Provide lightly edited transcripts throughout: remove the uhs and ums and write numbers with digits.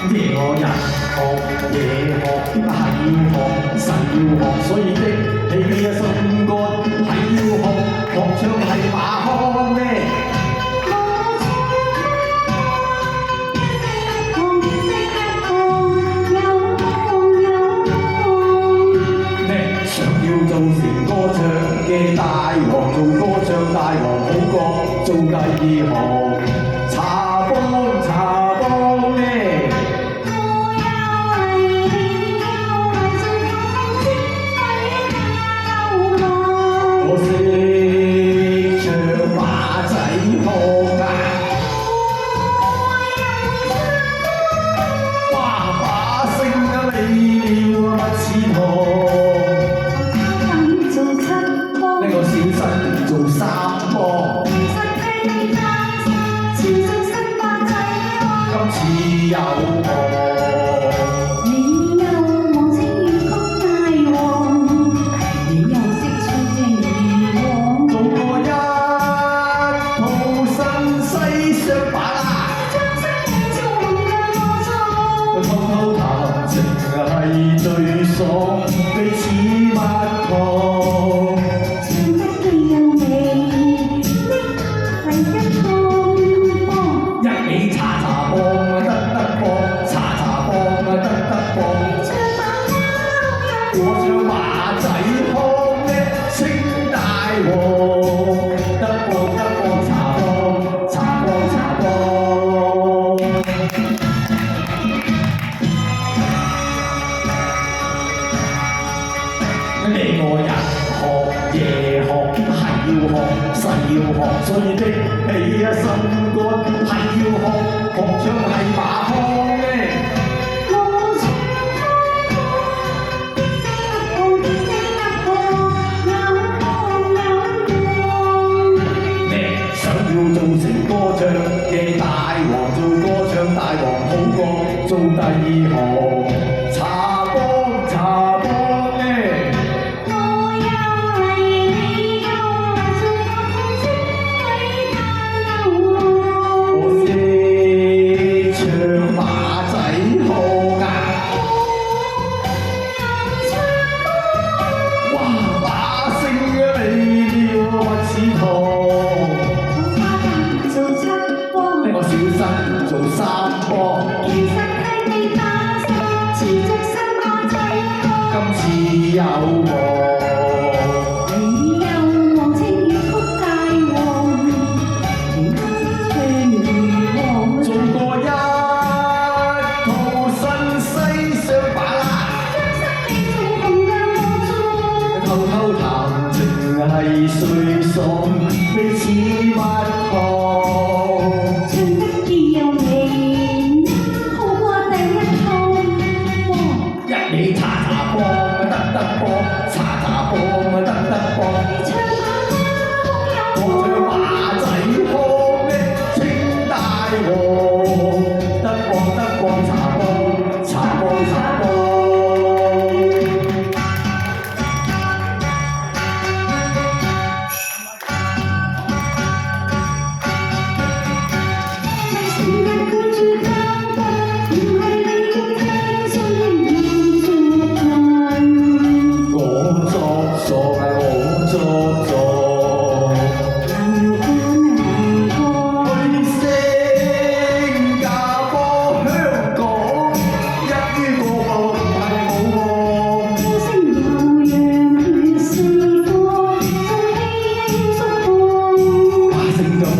夜我人學夜學係要學神要學，所以的起心肝係要學唱係馬康咩？想要做成歌唱嘅大王，做歌唱大王好過做第二行。茶幫咩？我識唱馬仔腔啊！哇把聲啊你了不似堂。小生做三幫，今次有我，你有我清粵曲大王，你又識唱正義王，做過一套新西雙把啦，將生命做紅嘅我錯，偷偷談情係最爽，彼此蜜糖。我唱馬仔腔咩？稱大王，得幫茶幫。你我人學夜學係要學神要學，所以的起心肝係要學唱係馬腔咩？做成歌唱嘅大王，做歌唱大王好過做第二行。茶幫咩？我又嚟你又嚟，做個通識偉大流浪。我識唱馬仔腔啊！哇把聲啊你了不似堂。我小生做三幫，其實係你把聲持續新馬仔歌，今次有我，你有我清粵曲大王，你又識唱義王，做過一套新西雙把啦，將生命做紅嘅我錯，偷偷談情係最爽，彼此蜜糖。你茶幫得幫，茶幫得幫。我唱馬仔腔咩？稱大王，得幫茶幫。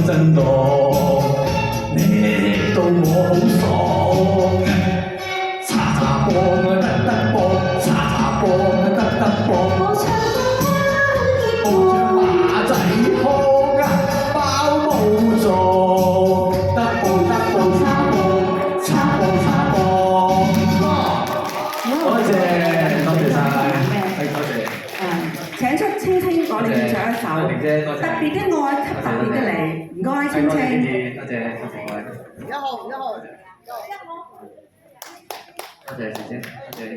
真多，你到我好爽。茶幫得幫，茶幫得幫。我唱馬仔腔啊，包冇座，得幫茶幫。多謝晒，多謝。請出青青，我哋要唱一首特別的愛給特別的你，唔該青青。多謝各位。一號。多謝姐姐，多謝。